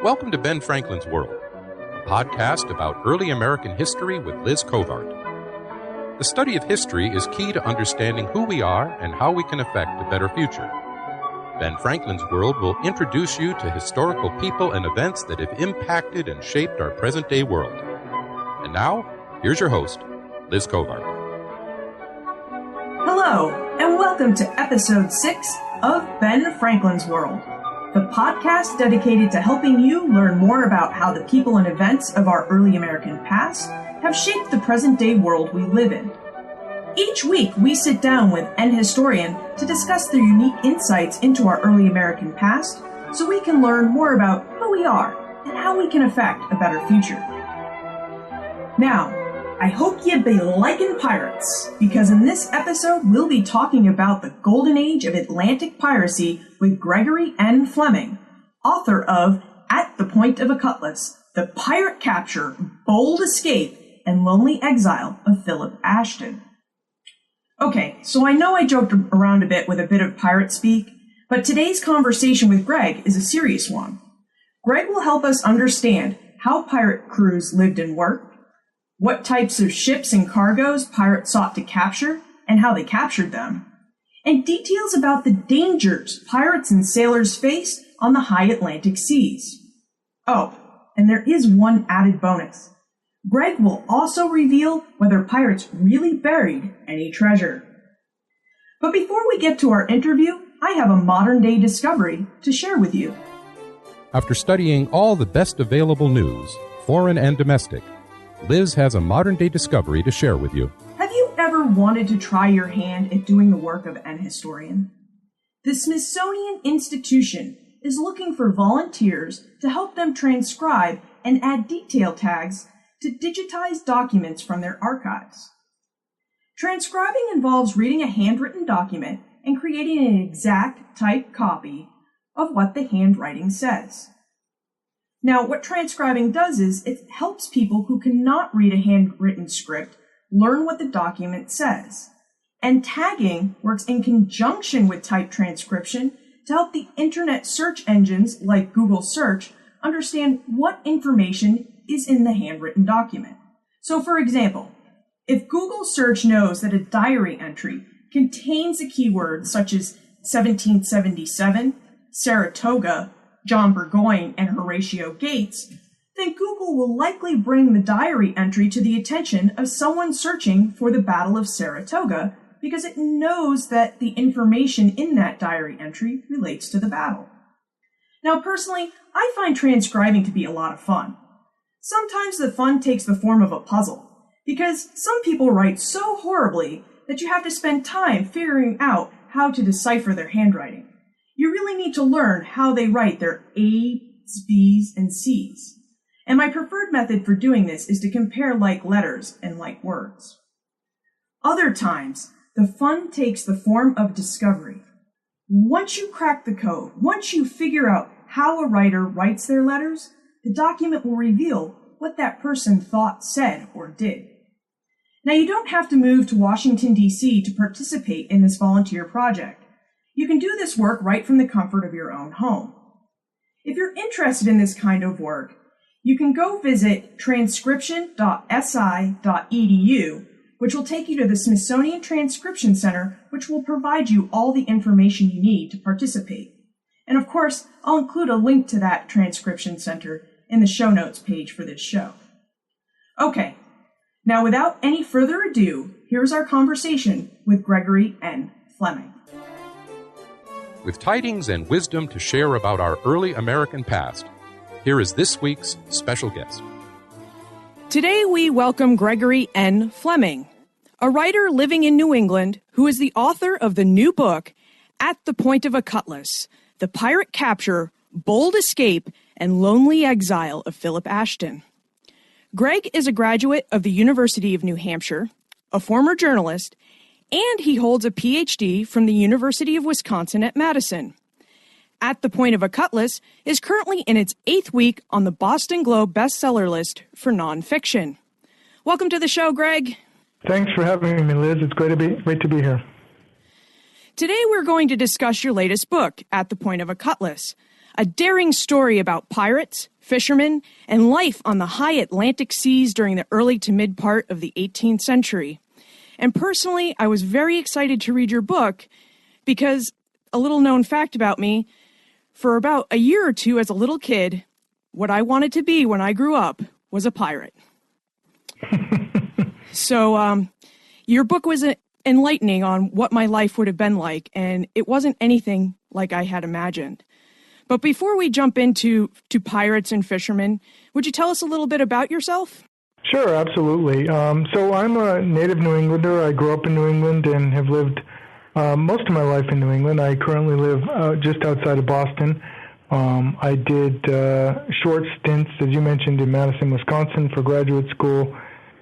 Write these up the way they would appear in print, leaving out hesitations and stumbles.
Welcome to Ben Franklin's World, a podcast about early American history with Liz Covart. The study of history is key to understanding who we are and how we can affect a better future. Ben Franklin's World will introduce you to historical people and events that have impacted and shaped our present-day world. And now, here's your host, Liz Covart. Hello, and welcome to Episode 6 of Ben Franklin's World, the podcast dedicated to helping you learn more about how the people and events of our early American past have shaped the present-day world we live in. Each week, we sit down with an historian to discuss their unique insights into our early American past so we can learn more about who we are and how we can affect a better future. Now, I hope you be liking pirates, because in this episode, we'll be talking about the golden age of Atlantic piracy with Gregory N Flemming, author of At the Point of a Cutlass, The Pirate Capture, Bold Escape, and Lonely Exile of Phillip Ashton. Okay, so I know I joked around a bit of pirate speak, but today's conversation with Greg is a serious one. Greg will help us understand how pirate crews lived and worked, what types of ships and cargoes pirates sought to capture, and how they captured them, and details about the dangers pirates and sailors faced on the high Atlantic seas. Oh, and there is one added bonus. Greg will also reveal whether pirates really buried any treasure. But before we get to our interview, I have a modern-day discovery to share with you. After studying all the best available news, foreign and domestic, Liz has a modern-day discovery to share with you. Have you ever wanted to try your hand at doing the work of an historian? The Smithsonian Institution is looking for volunteers to help them transcribe and add detail tags to digitized documents from their archives. Transcribing involves reading a handwritten document and creating an exact typed copy of what the handwriting says. Now, what transcribing does is it helps people who cannot read a handwritten script learn what the document says. And tagging works in conjunction with typed transcription to help the internet search engines like Google Search understand what information is in the handwritten document. So, for example, if Google Search knows that a diary entry contains a keyword such as 1777, Saratoga, John Burgoyne, and Horatio Gates, then Google will likely bring the diary entry to the attention of someone searching for the Battle of Saratoga because it knows that the information in that diary entry relates to the battle. Now, personally, I find transcribing to be a lot of fun. Sometimes the fun takes the form of a puzzle, because some people write so horribly that you have to spend time figuring out how to decipher their handwriting. You really need to learn how they write their A's, B's, and C's. And my preferred method for doing this is to compare like letters and like words. Other times, the fun takes the form of discovery. Once you crack the code, once you figure out how a writer writes their letters, the document will reveal what that person thought, said, or did. Now, you don't have to move to Washington, D.C. to participate in this volunteer project. You can do this work right from the comfort of your own home. If you're interested in this kind of work, you can go visit transcription.si.edu, which will take you to the Smithsonian Transcription Center, which will provide you all the information you need to participate. And of course, I'll include a link to that transcription center in the show notes page for this show. Okay, now without any further ado, here's our conversation with Gregory N Flemming. With tidings and wisdom to share about our early American past, here is this week's special guest. Today we welcome Gregory N Flemming, a writer living in New England who is the author of the new book, At the Point of a Cutlass, The Pirate Capture, Bold Escape, and Lonely Exile of Phillip Ashton. Greg is a graduate of the University of New Hampshire, a former journalist, and he holds a Ph.D. from the University of Wisconsin at Madison. At the Point of a Cutlass is currently in its 8th week on the Boston Globe bestseller list for nonfiction. Welcome to the show, Greg. Thanks for having me, Liz. It's great to be here. Today we're going to discuss your latest book, At the Point of a Cutlass, a daring story about pirates, fishermen, and life on the high Atlantic seas during the early to mid part of the 18th century. And personally, I was very excited to read your book because, a little known fact about me, for about a year or two as a little kid, what I wanted to be when I grew up was a pirate. So your book was enlightening on what my life would have been like, and it wasn't anything like I had imagined. But before we jump into pirates and fishermen, would you tell us a little bit about yourself? Sure, absolutely. So I'm a native New Englander. I grew up in New England and have lived most of my life in New England. I currently live just outside of Boston. I did short stints, as you mentioned, in Madison, Wisconsin for graduate school,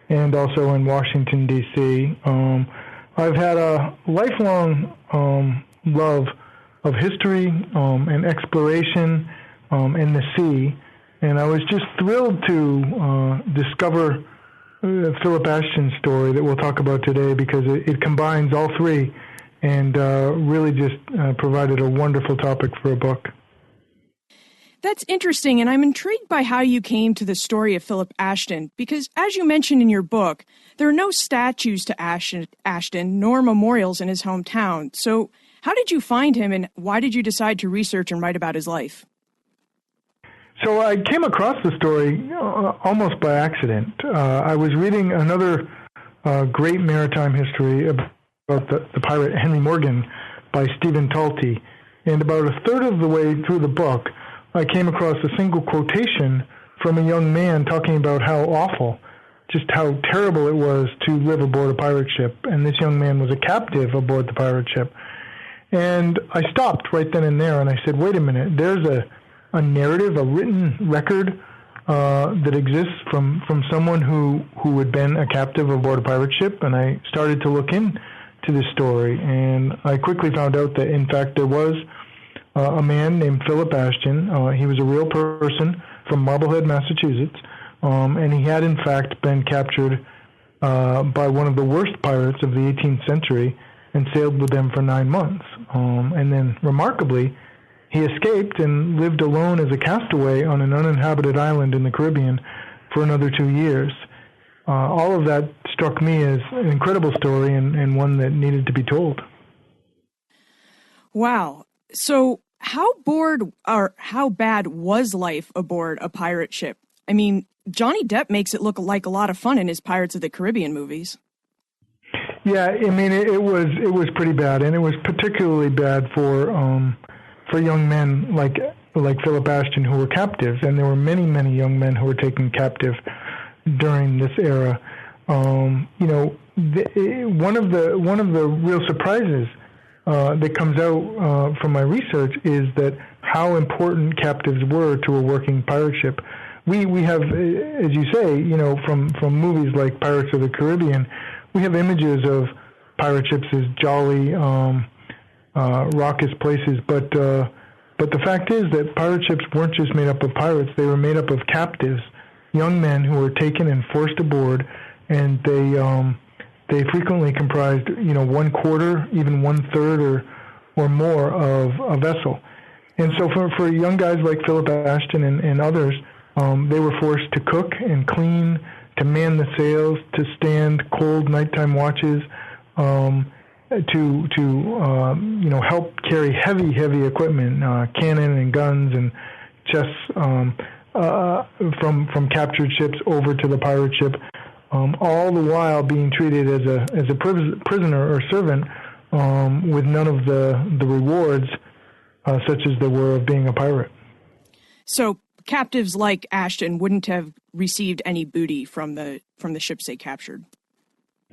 and also in Washington, D.C. I've had a lifelong love of history and exploration and the sea, and I was just thrilled to discover Phillip Ashton's story that we'll talk about today because it combines all three and really just provided a wonderful topic for a book. That's interesting, and I'm intrigued by how you came to the story of Phillip Ashton, because as you mentioned in your book, there are no statues to Ashton nor memorials in his hometown. So how did you find him, and why did you decide to research and write about his life? So I came across the story almost by accident. I was reading another great maritime history about the pirate Henry Morgan by Stephen Talty, and about a third of the way through the book, I came across a single quotation from a young man talking about how awful, just how terrible it was to live aboard a pirate ship. And this young man was a captive aboard the pirate ship. And I stopped right then and there, and I said, wait a minute, there's a narrative, a written record that exists from someone who had been a captive aboard a pirate ship. And I started to look into this story, and I quickly found out that, in fact, there was a man named Phillip Ashton. He was a real person from Marblehead, Massachusetts, and he had in fact been captured by one of the worst pirates of the 18th century and sailed with them for 9 months. And then, remarkably, he escaped and lived alone as a castaway on an uninhabited island in the Caribbean for another 2 years. All of that struck me as an incredible story and one that needed to be told. Wow. So how bored or how bad was life aboard a pirate ship? I mean, Johnny Depp makes it look like a lot of fun in his Pirates of the Caribbean movies. Yeah, I mean, it was pretty bad, and it was particularly bad for young men like Phillip Ashton who were captives, and there were many young men who were taken captive during this era. One of the real surprises that comes out from my research is that how important captives were to a working pirate ship. We have, as you say, from movies like Pirates of the Caribbean, we have images of pirate ships as jolly, raucous places. But the fact is that pirate ships weren't just made up of pirates; they were made up of captives, young men who were taken and forced aboard, and they frequently comprised, 1/4, even 1/3 or more of a vessel. And so for young guys like Phillip Ashton and others, they were forced to cook and clean, to man the sails, to stand cold nighttime watches, to help carry heavy equipment, cannon and guns and chests from captured ships over to the pirate ship. All the while being treated as a prisoner or servant, with none of the rewards such as there were of being a pirate. So captives like Ashton wouldn't have received any booty from the ships they captured?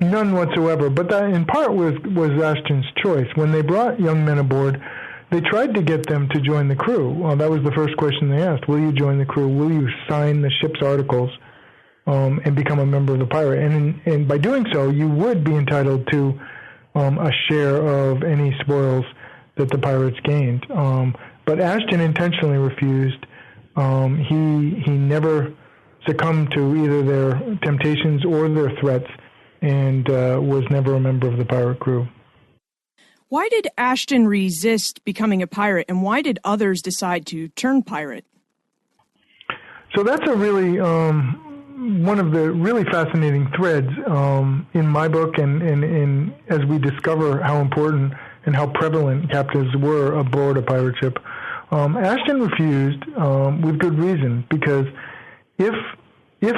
None whatsoever, but that in part was Ashton's choice. When they brought young men aboard, they tried to get them to join the crew. That was the first question they asked. Will you join the crew? Will you sign the ship's articles and become a member of the pirate? And by doing so, you would be entitled to a share of any spoils that the pirates gained. But Ashton intentionally refused. He never succumbed to either their temptations or their threats, and was never a member of the pirate crew. Why did Ashton resist becoming a pirate, and why did others decide to turn pirate? So that's a really one of the really fascinating threads in my book, and as we discover how important and how prevalent captives were aboard a pirate ship. Ashton refused with good reason, because if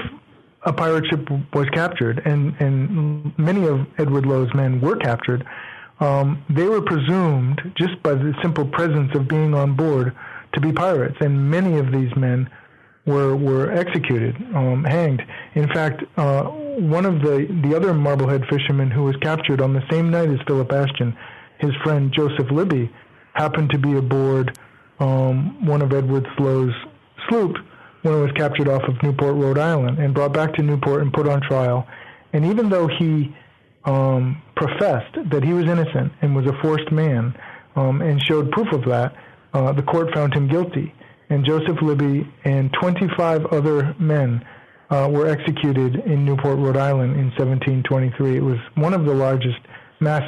a pirate ship was captured, and many of Edward Lowe's men were captured, they were presumed, just by the simple presence of being on board, to be pirates, and many of these men were executed, hanged. In fact, one of the other Marblehead fishermen who was captured on the same night as Phillip Ashton, his friend Joseph Libby, happened to be aboard one of Edward Lowe's sloops when it was captured off of Newport, Rhode Island, and brought back to Newport and put on trial. And even though he professed that he was innocent and was a forced man, and showed proof of that, the court found him guilty. And Joseph Libby and 25 other men were executed in Newport, Rhode Island in 1723. It was one of the largest mass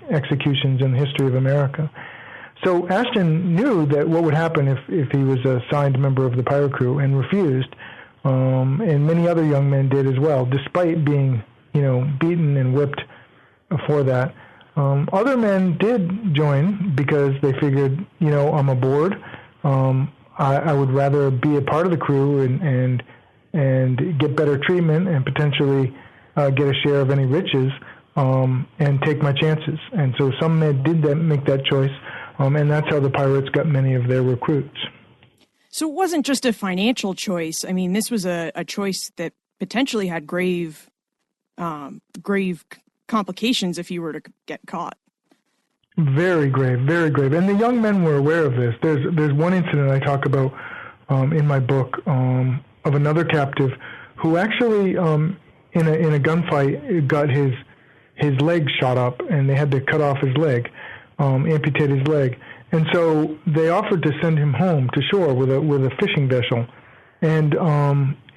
executions in the history of America. So Ashton knew that what would happen if he was a signed member of the pirate crew, and refused, and many other young men did as well, despite being, beaten and whipped for that. Other men did join because they figured, I'm aboard. I would rather be a part of the crew and get better treatment and potentially get a share of any riches, and take my chances. And so some men did make that choice, and that's how the pirates got many of their recruits. So it wasn't just a financial choice. I mean, this was a choice that potentially had grave complications if you were to get caught. Very grave, very grave. And the young men were aware of this. There's one incident I talk about in my book of another captive who actually in a gunfight got his leg shot up, and they had to cut off his leg, amputate his leg. And so they offered to send him home to shore with a fishing vessel, and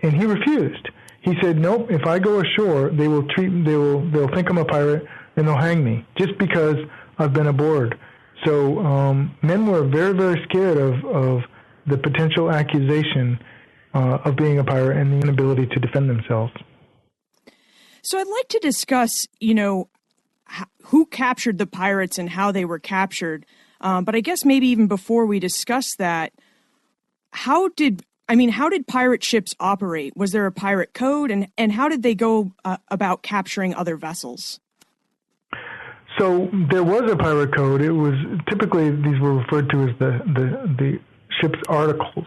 he refused. He said, "Nope. If I go ashore, they'll think I'm a pirate and they'll hang me just because I've been aboard." So men were very, very scared of the potential accusation of being a pirate and the inability to defend themselves. So I'd like to discuss, who captured the pirates and how they were captured. But I guess maybe even before we discuss that, how did pirate ships operate? Was there a pirate code, and how did they go about capturing other vessels? So there was a pirate code. It was typically, these were referred to as the ship's articles.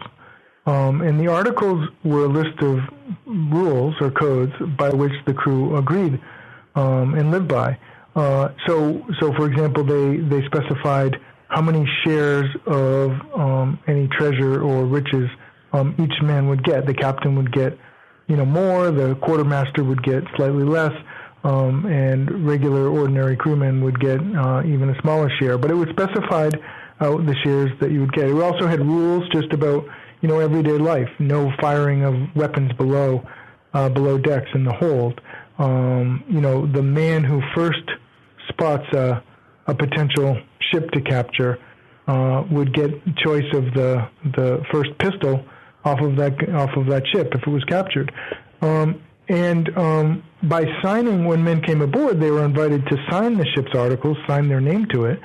And the articles were a list of rules or codes by which the crew agreed and lived by. So for example, they specified how many shares of any treasure or riches each man would get. The captain would get, more. The quartermaster would get slightly less, and regular, ordinary crewmen would get even a smaller share. But it was specified the shares that you would get. It also had rules just about everyday life. No firing of weapons below decks in the hold. The man who first spots a potential ship to capture would get choice of the first pistol off of that ship if it was captured. And by signing, when men came aboard, they were invited to sign the ship's articles, sign their name to it,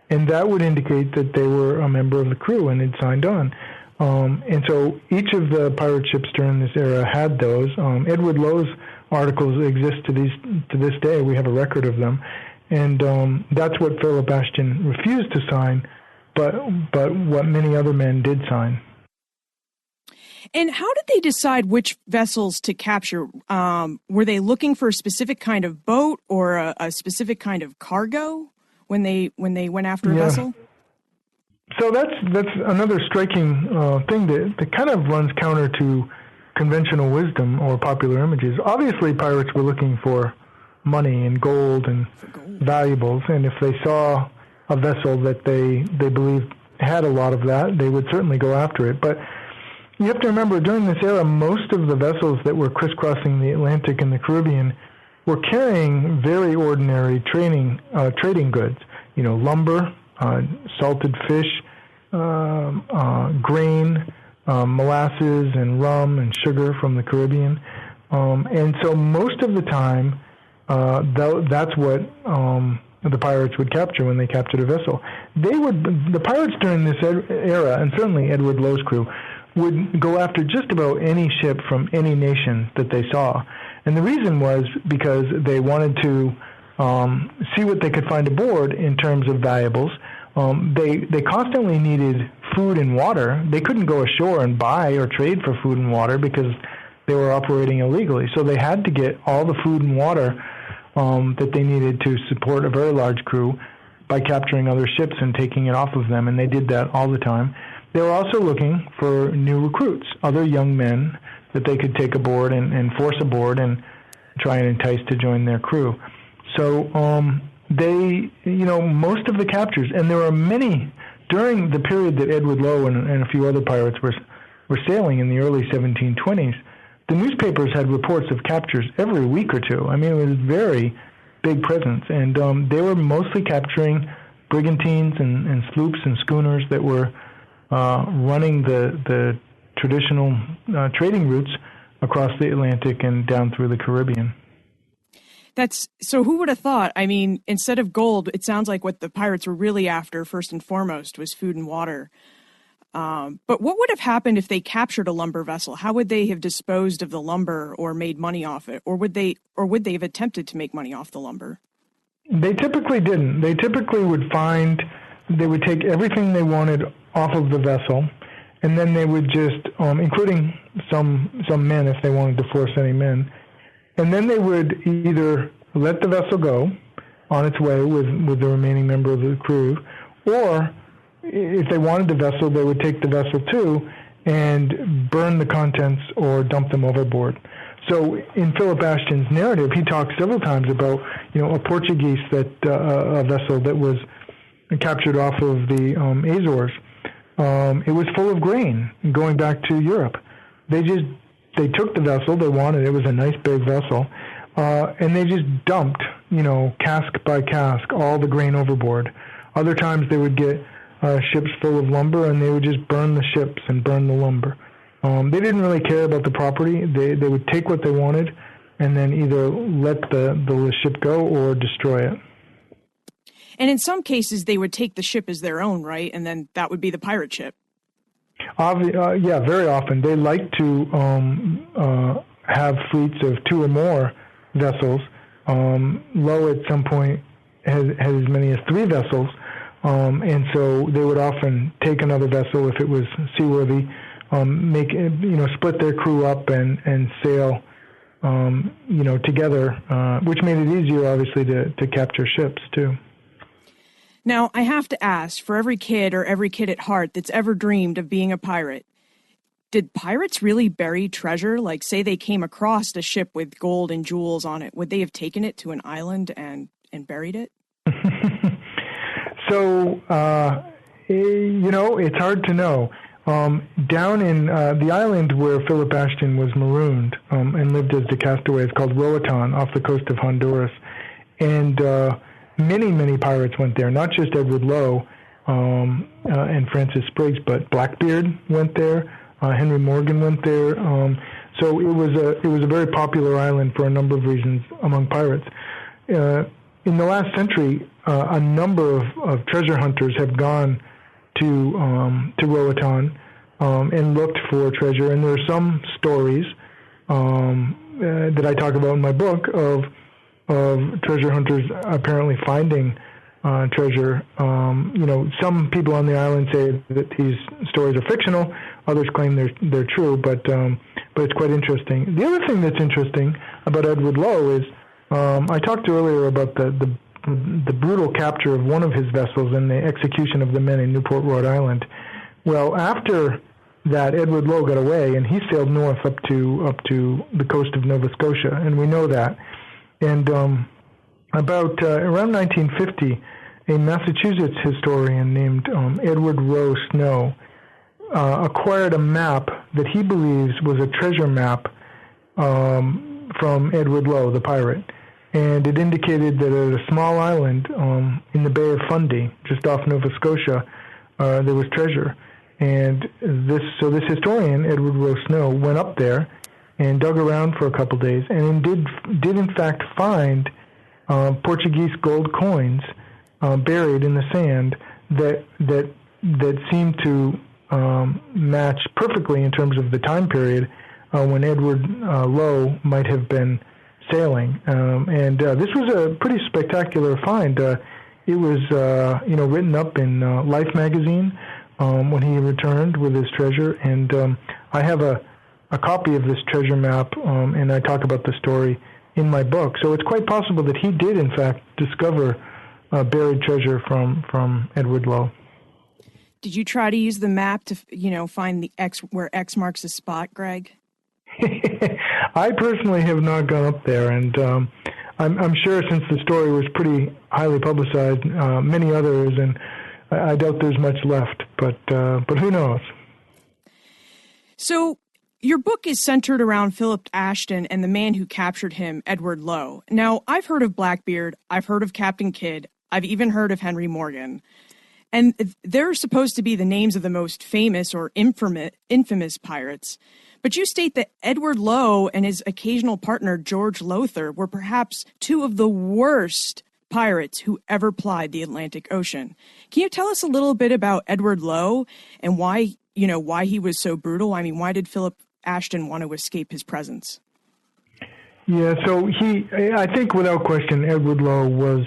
and that would indicate that they were a member of the crew and had signed on. And so each of the pirate ships during this era had those. Edward Lowe's articles exist to this day. We have a record of them. And that's what Phillip Ashton refused to sign, but what many other men did sign. And how did they decide which vessels to capture? Were they looking for a specific kind of boat or a specific kind of cargo when they went after a vessel? So that's another striking thing that kind of runs counter to conventional wisdom or popular images. Obviously, pirates were looking for money and gold and valuables, and if they saw a vessel that they believed had a lot of that, they would certainly go after it. But you have to remember, during this era, most of the vessels that were crisscrossing the Atlantic and the Caribbean were carrying very ordinary trading goods. lumber, salted fish, grain, molasses and rum and sugar from the Caribbean. And so most of the time, that's what the pirates would capture when they captured a vessel. The pirates during this era, and certainly Edward Lowe's crew, would go after just about any ship from any nation that they saw. And the reason was because they wanted to see what they could find aboard in terms of valuables. They constantly needed food and water. They couldn't go ashore and buy or trade for food and water because they were operating illegally. So they had to get all the food and water that they needed to support a very large crew by capturing other ships and taking it off of them, and they did that all the time. They were also looking for new recruits, other young men that they could take aboard and force aboard and try and entice to join their crew. So they, most of the captures, and there are many during the period that Edward Lowe and a few other pirates were sailing in the early 1720s, the newspapers had reports of captures every week or two. I mean, it was a very big presence, and they were mostly capturing brigantines and sloops and schooners that were running the traditional trading routes across the Atlantic and down through the Caribbean. So who would have thought? I mean, instead of gold, it sounds like what the pirates were really after, first and foremost, was food and water. But what would have happened if they captured a lumber vessel? How would they have disposed of the lumber or made money off it? Or would they have attempted to make money off the lumber? They typically didn't. They typically would take everything they wanted off of the vessel, and then they would just, including some men if they wanted to force any men, and then they would either let the vessel go on its way with the remaining member of the crew, or if they wanted the vessel, they would take the vessel too and burn the contents or dump them overboard. So in Phillip Ashton's narrative, he talks several times about a Portuguese a vessel that was captured off of the Azores. It was full of grain going back to Europe. They took the vessel they wanted. It was a nice big vessel, and they just dumped, cask by cask, all the grain overboard. Other times they would get ships full of lumber, and they would just burn the ships and burn the lumber. They didn't really care about the property. They would take what they wanted and then either let the ship go or destroy it. And in some cases, they would take the ship as their own, right? And then that would be the pirate ship. Yeah, very often. They like to have fleets of two or more vessels. Lowe at some point has as many as 3 vessels. And so they would often take another vessel if it was seaworthy, split their crew up and sail, together, which made it easier, obviously, to capture ships too. Now, I have to ask, for every kid at heart that's ever dreamed of being a pirate, did pirates really bury treasure? Like, say they came across a ship with gold and jewels on it, would they have taken it to an island and buried it? So, it's hard to know. Down in the island where Phillip Ashton was marooned and lived as the castaway is called Roatan off the coast of Honduras. And many, many pirates went there, not just Edward Lowe and Francis Spriggs, but Blackbeard went there, Henry Morgan went there. So it was a very popular island for a number of reasons among pirates. In the last century, a number of treasure hunters have gone to Roatan and looked for treasure, and there are some stories that I talk about in my book of treasure hunters apparently finding treasure. Some people on the island say that these stories are fictional. Others claim they're true, but it's quite interesting. The other thing that's interesting about Edward Lowe is I talked earlier about the brutal capture of one of his vessels and the execution of the men in Newport, Rhode Island. Well, after that, Edward Lowe got away, and he sailed north up to the coast of Nova Scotia, and we know that. And about around 1950, a Massachusetts historian named Edward Rowe Snow acquired a map that he believes was a treasure map from Edward Lowe, the pirate. and it indicated that at a small island in the Bay of Fundy, just off Nova Scotia, there was treasure. And this historian, Edward Rowe Snow, went up there and dug around for a couple days, and did in fact find Portuguese gold coins buried in the sand that seemed to match perfectly in terms of the time period when Edward Lowe might have been sailing. And this was a pretty spectacular find. It was written up in Life magazine when he returned with his treasure, and I have a copy of this treasure map, and I talk about the story in my book. So it's quite possible that he did, in fact, discover buried treasure from Edward Lowe. Did you try to use the map to, find the X where X marks the spot, Greg? I personally have not gone up there, and I'm sure since the story was pretty highly publicized, many others, and I doubt there's much left, but who knows? So your book is centered around Phillip Ashton and the man who captured him, Edward Lowe. Now, I've heard of Blackbeard, I've heard of Captain Kidd, I've even heard of Henry Morgan. And they're supposed to be the names of the most famous or infamous pirates. But you state that Edward Lowe and his occasional partner, George Lowther, were perhaps two of the worst pirates who ever plied the Atlantic Ocean. Can you tell us a little bit about Edward Lowe and why he was so brutal? I mean, why did Phillip Ashton want to escape his presence? Yeah, so I think without question, Edward Lowe was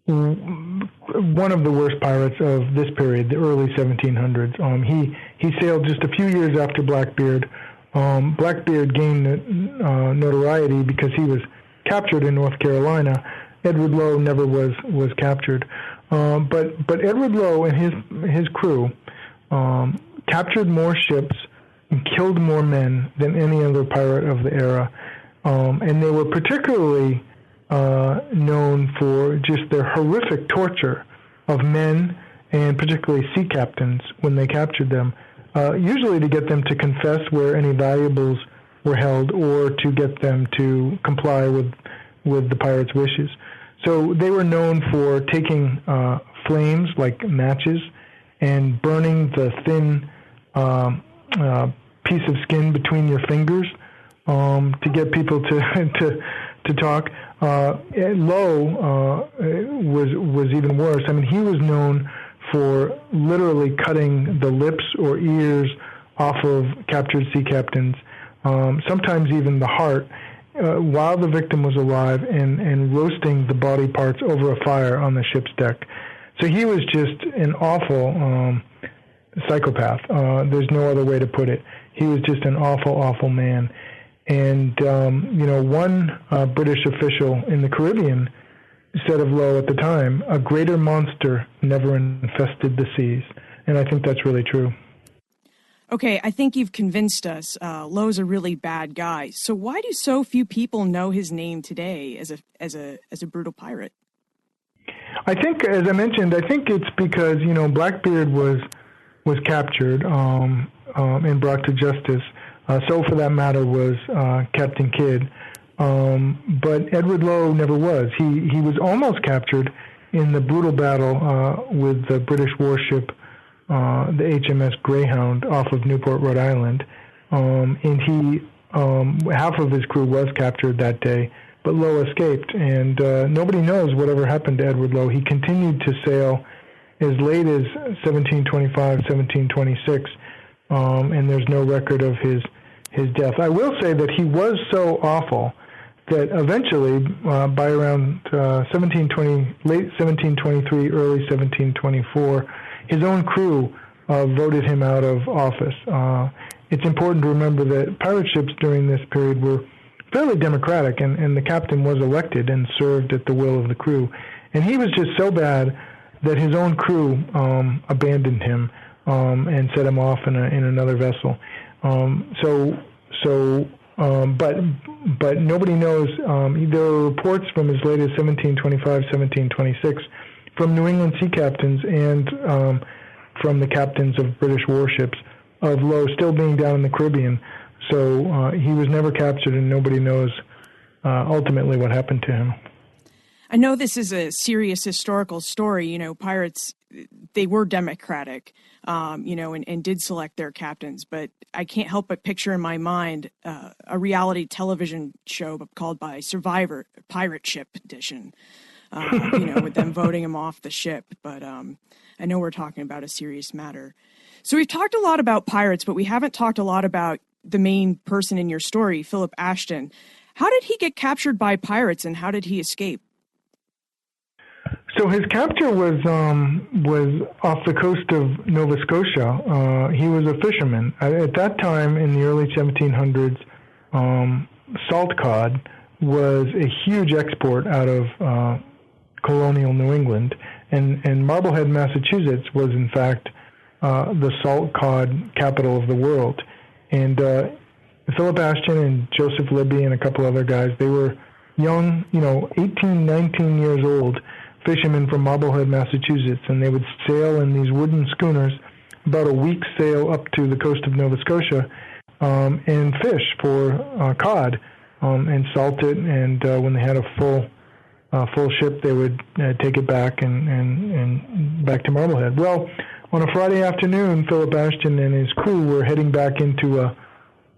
one of the worst pirates of this period, the early 1700s. He sailed just a few years after Blackbeard. Blackbeard gained notoriety because he was captured in North Carolina. Edward Lowe never was captured. But Edward Lowe and his crew captured more ships and killed more men than any other pirate of the era. And they were particularly known for just their horrific torture of men and particularly sea captains when they captured them, usually to get them to confess where any valuables were held or to get them to comply with the pirates' wishes. So they were known for taking flames like matches and burning the thin piece of skin between your fingers to get people to talk. Lowe was even worse. I mean, he was known for literally cutting the lips or ears off of captured sea captains, sometimes even the heart, while the victim was alive, and roasting the body parts over a fire on the ship's deck. So he was just an awful psychopath. There's no other way to put it. He was just an awful, awful man. And, one British official in the Caribbean said of Lowe at the time, "A greater monster never infested the seas." And I think that's really true. Okay, I think you've convinced us. Lowe's a really bad guy. So why do so few people know his name today as a brutal pirate? I think, as I mentioned, it's because, Blackbeard was captured and brought to justice. So for that matter was Captain Kidd. But Edward Lowe never was. He was almost captured in the brutal battle with the British warship, the HMS Greyhound, off of Newport, Rhode Island. And half of his crew was captured that day, but Lowe escaped. And nobody knows whatever happened to Edward Lowe. He continued to sail as late as 1725, 1726, and there's no record of his death. I will say that he was so awful that eventually, by around late 1723, early 1724, his own crew voted him out of office. It's important to remember that pirate ships during this period were fairly democratic, and the captain was elected and served at the will of the crew. And he was just so bad that his own crew abandoned him and set him off in another vessel. But nobody knows. There are reports from as late as 1725, 1726 from New England sea captains and from the captains of British warships of Lowe still being down in the Caribbean. So he was never captured, and nobody knows ultimately what happened to him. I know this is a serious historical story. You know, pirates, they were democratic, and did select their captains. But I can't help but picture in my mind a reality television show called by Survivor, Pirate Ship Edition, with them voting him off the ship. But I know we're talking about a serious matter. So we've talked a lot about pirates, but we haven't talked a lot about the main person in your story, Phillip Ashton. How did he get captured by pirates, and how did he escape? So his capture was off the coast of Nova Scotia. He was a fisherman. At that time, in the early 1700s, salt cod was a huge export out of colonial New England, and Marblehead, Massachusetts, was in fact the salt cod capital of the world. And Phillip Ashton and Joseph Libby and a couple other guys, they were young, 18, 19 years old, fishermen from Marblehead, Massachusetts, and they would sail in these wooden schooners about a week's sail up to the coast of Nova Scotia and fish for cod and salt it. And when they had a full ship, they would take it back and back to Marblehead. Well, on a Friday afternoon, Phillip Ashton and his crew were heading back into a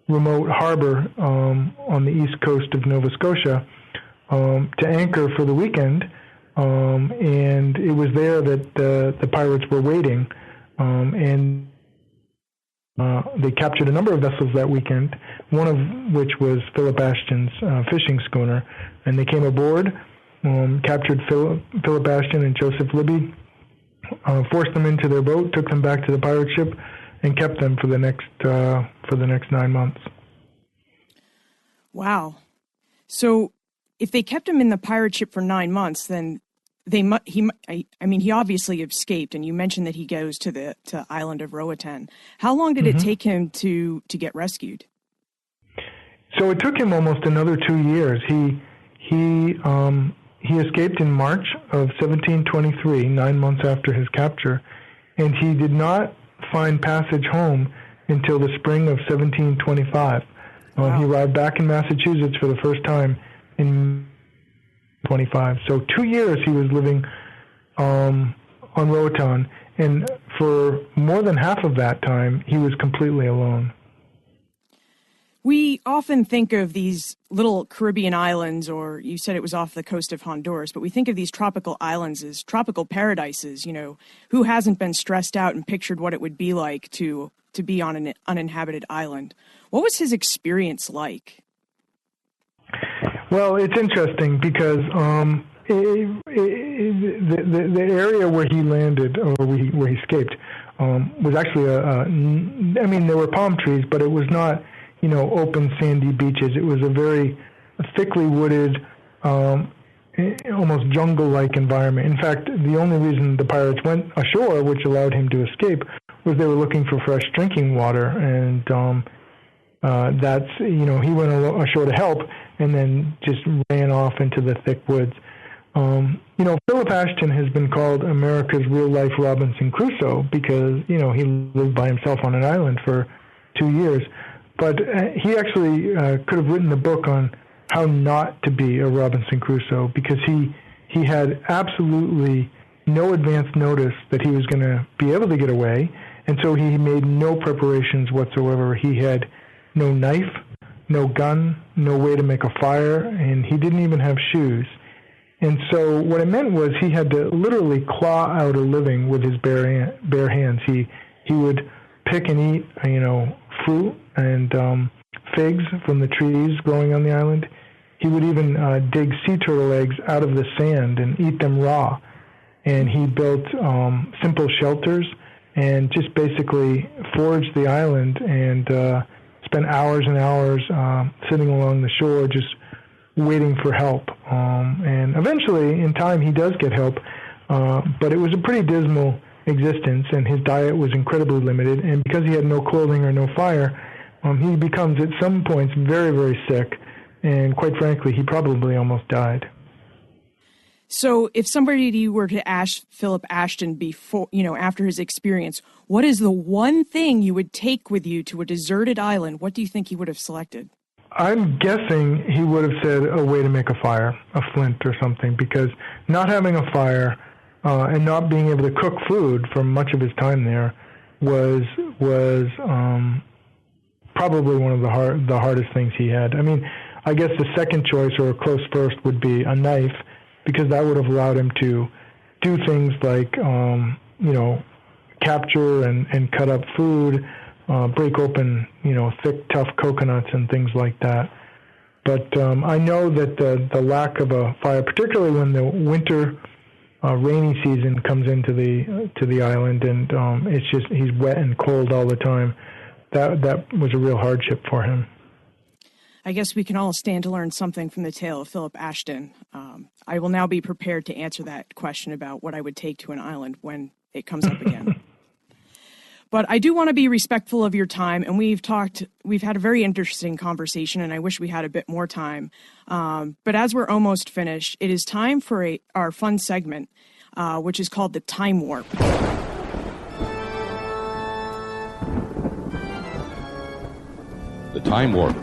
remote harbor on the east coast of Nova Scotia to anchor for the weekend. And it was there that the pirates were waiting, and they captured a number of vessels that weekend, one of which was Phillip Ashton's fishing schooner. And they came aboard, captured Phillip Ashton and Joseph Libby, forced them into their boat, took them back to the pirate ship, and kept them for the next 9 months. Wow! So if they kept him in the pirate ship for 9 months, then he obviously escaped, and you mentioned that he goes to the island of Roatan. How long did it take him to get rescued? So it took him almost another 2 years. He escaped in March of 1723, 9 months after his capture, and he did not find passage home until the spring of 1725. Wow. He arrived back in Massachusetts for the first time in 25. So 2 years he was living on Roatan, and for more than half of that time, he was completely alone. We often think of these little Caribbean islands, or you said it was off the coast of Honduras, but we think of these tropical islands as tropical paradises. Who hasn't been stressed out and pictured what it would be like to be on an uninhabited island? What was his experience like? Well, it's interesting because the area where he landed, or where he escaped, was actually there were palm trees, but it was not, open sandy beaches. It was a very thickly wooded, almost jungle-like environment. In fact, the only reason the pirates went ashore, which allowed him to escape, was they were looking for fresh drinking water, and he went ashore to help, and then just ran off into the thick woods. Phillip Ashton has been called America's real-life Robinson Crusoe because, he lived by himself on an island for 2 years. But he actually could have written a book on how not to be a Robinson Crusoe, because he had absolutely no advance notice that he was going to be able to get away, and so he made no preparations whatsoever. He had no knife, no gun, no way to make a fire, and he didn't even have shoes. And so what it meant was he had to literally claw out a living with his bare hands. He would pick and eat, fruit and figs from the trees growing on the island. He would even dig sea turtle eggs out of the sand and eat them raw. And he built simple shelters and just basically foraged the island and spent hours and hours sitting along the shore just waiting for help. And eventually, in time, he does get help. But it was a pretty dismal existence, and his diet was incredibly limited. And because he had no clothing or no fire, he becomes at some points very, very sick. And quite frankly, he probably almost died. So if somebody were to ask Phillip Ashton before, after his experience, what is the one thing you would take with you to a deserted island? What do you think he would have selected? I'm guessing he would have said a way to make a fire, a flint or something, because not having a fire and not being able to cook food for much of his time there was probably one of the hardest things he had. I mean, I guess the second choice or a close first would be a knife, because that would have allowed him to do things like, capture and cut up food, break open, thick, tough coconuts and things like that. But I know that the lack of a fire, particularly when the winter rainy season comes into the island, and it's just he's wet and cold all the time, that was a real hardship for him. I guess we can all stand to learn something from the tale of Phillip Ashton. I will now be prepared to answer that question about what I would take to an island when it comes up again. But I do want to be respectful of your time, and we've had a very interesting conversation, and I wish we had a bit more time. But as we're almost finished, it is time for our fun segment, which is called the Time Warp. The Time Warp.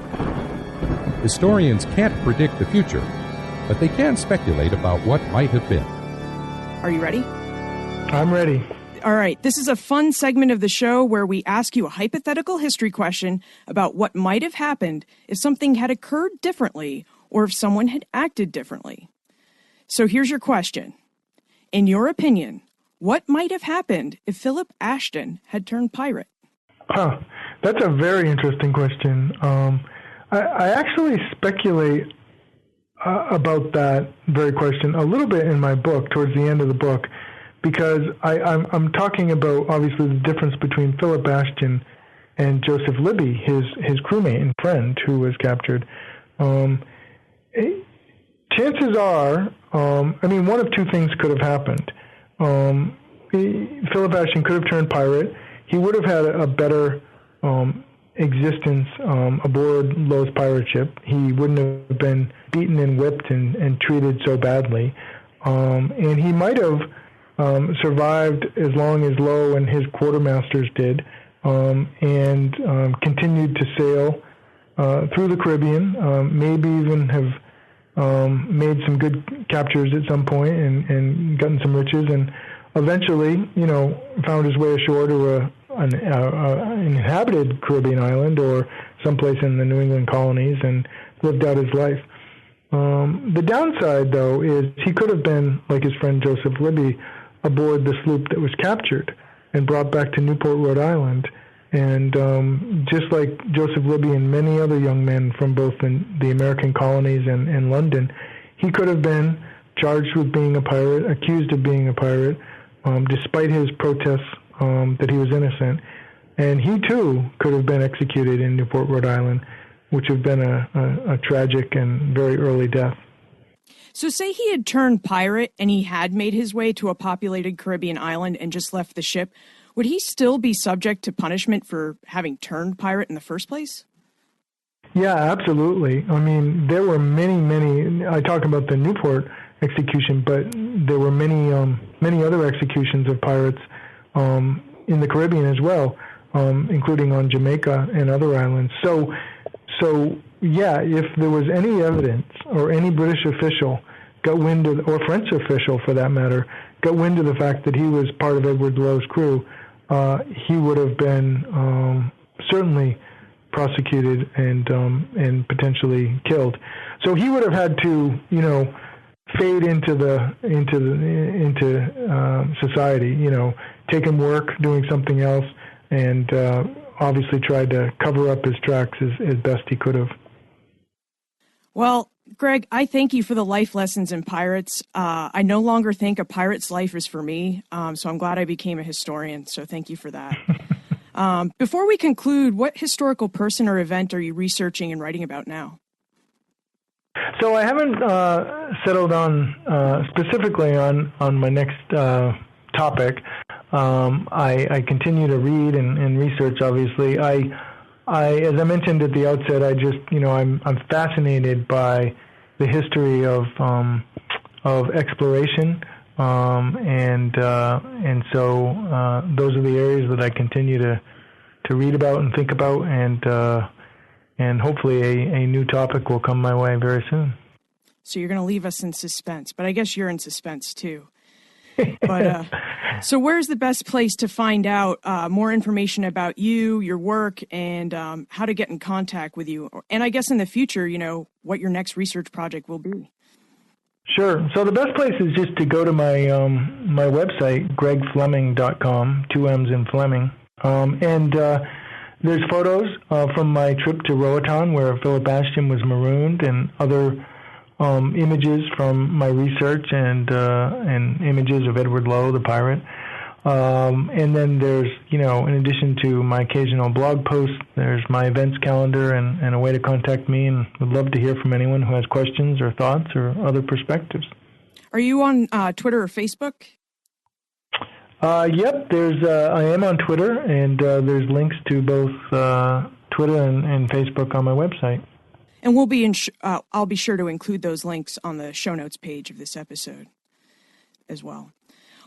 Historians can't predict the future, but they can speculate about what might have been. Are you ready? I'm ready. All right. This is a fun segment of the show where we ask you a hypothetical history question about what might have happened if something had occurred differently or if someone had acted differently. So here's your question. In your opinion, what might have happened if Phillip Ashton had turned pirate? That's a very interesting question. I actually speculate about that very question a little bit in my book, towards the end of the book, because I'm talking about, obviously, the difference between Phillip Ashton and Joseph Libby, his crewmate and friend who was captured. Chances are, one of two things could have happened. Phillip Ashton could have turned pirate. He would have had a better existence aboard Lowe's pirate ship. He wouldn't have been beaten and whipped and treated so badly. And he might have survived as long as Lowe and his quartermasters did, and continued to sail through the Caribbean, maybe even have made some good captures at some point and gotten some riches, and eventually, found his way ashore to an inhabited Caribbean island or someplace in the New England colonies and lived out his life. The downside, though, is he could have been, like his friend Joseph Libby, aboard the sloop that was captured and brought back to Newport, Rhode Island. And just like Joseph Libby and many other young men from both the American colonies and London, he could have been charged with being a pirate, accused of being a pirate, despite his protests that he was innocent. And he, too, could have been executed in Newport, Rhode Island, which would have been a tragic and very early death. So say he had turned pirate and he had made his way to a populated Caribbean island and just left the ship. Would he still be subject to punishment for having turned pirate in the first place? Yeah, absolutely. I mean, there were many, I talk about the Newport execution, but there were many other executions of pirates in the Caribbean as well, including on Jamaica and other islands. So yeah, if there was any evidence or any British official got wind of, or French official for that matter, got wind of the fact that he was part of Edward Lowe's crew, he would have been certainly prosecuted and potentially killed. So he would have had to, fade into society, taking work, doing something else, and obviously tried to cover up his tracks as best he could have. Well, Greg, I thank you for the life lessons in pirates. I no longer think a pirate's life is for me, so I'm glad I became a historian, so thank you for that. Before we conclude, what historical person or event are you researching and writing about now? So I haven't settled on specifically on my next topic. I continue to read and research, obviously. I as I mentioned at the outset, I just, I'm fascinated by the history of exploration, and so those are the areas that I continue to read about and think about, and and hopefully a new topic will come my way very soon. So you're going to leave us in suspense, but I guess you're in suspense too. But so where's the best place to find out more information about you, your work, and how to get in contact with you? And I guess in the future, what your next research project will be. Sure. So the best place is just to go to my my website, gregflemming.com, 2 M's in Flemming. And there's photos from my trip to Roatan, where Phillip Ashton was marooned, and other images from my research and images of Edward Lowe, the pirate. And then there's, in addition to my occasional blog posts, there's my events calendar and a way to contact me, and would love to hear from anyone who has questions or thoughts or other perspectives. Are you on Twitter or Facebook? Yep, I am on Twitter, and there's links to both Twitter and Facebook on my website. And we'll be I'll be sure to include those links on the show notes page of this episode as well.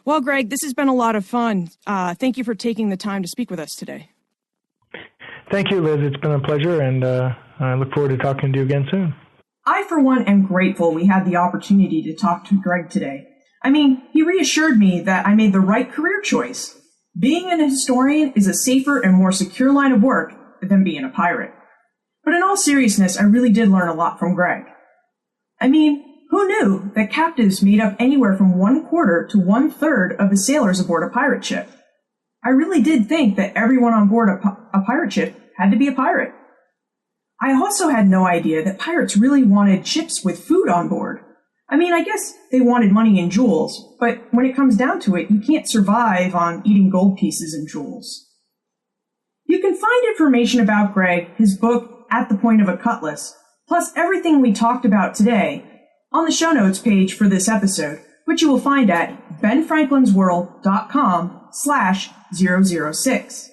Well, Greg, this has been a lot of fun. Thank you for taking the time to speak with us today. Thank you, Liz. It's been a pleasure, and I look forward to talking to you again soon. I, for one, am grateful we had the opportunity to talk to Greg today. I mean, he reassured me that I made the right career choice. Being an historian is a safer and more secure line of work than being a pirate. But in all seriousness, I really did learn a lot from Greg. I mean, who knew that captives made up anywhere from 1/4 to 1/3 of the sailors aboard a pirate ship? I really did think that everyone on board a pirate ship had to be a pirate. I also had no idea that pirates really wanted ships with food on board. I mean, I guess they wanted money and jewels, but when it comes down to it, you can't survive on eating gold pieces and jewels. You can find information about Greg, his book, At the Point of a Cutlass, plus everything we talked about today, on the show notes page for this episode, which you will find at benfranklinsworld.com/006.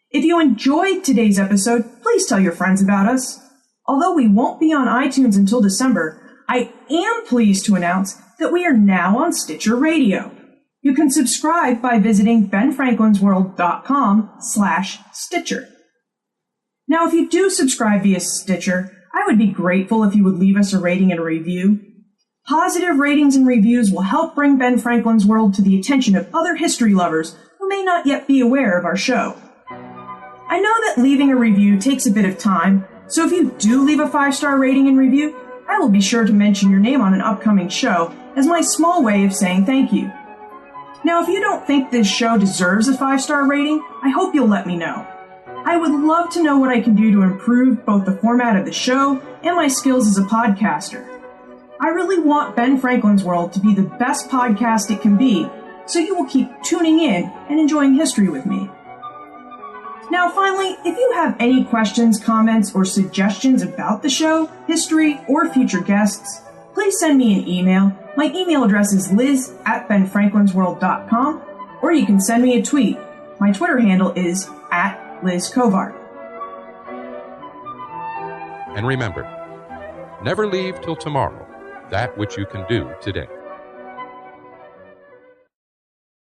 If you enjoyed today's episode, please tell your friends about us. Although we won't be on iTunes until December, I am pleased to announce that we are now on Stitcher Radio. You can subscribe by visiting benfranklinsworld.com/Stitcher. Now, if you do subscribe via Stitcher, I would be grateful if you would leave us a rating and a review. Positive ratings and reviews will help bring Ben Franklin's World to the attention of other history lovers who may not yet be aware of our show. I know that leaving a review takes a bit of time, so if you do leave a 5-star rating and review, I will be sure to mention your name on an upcoming show as my small way of saying thank you. Now, if you don't think this show deserves a 5-star rating, I hope you'll let me know. I would love to know what I can do to improve both the format of the show and my skills as a podcaster. I really want Ben Franklin's World to be the best podcast it can be, so you will keep tuning in and enjoying history with me. Now, finally, if you have any questions, comments, or suggestions about the show, history, or future guests, please send me an email. My email address is liz@benfranklinsworld.com, or you can send me a tweet. My Twitter handle is @LizCovart. And remember, never leave till tomorrow that which you can do today.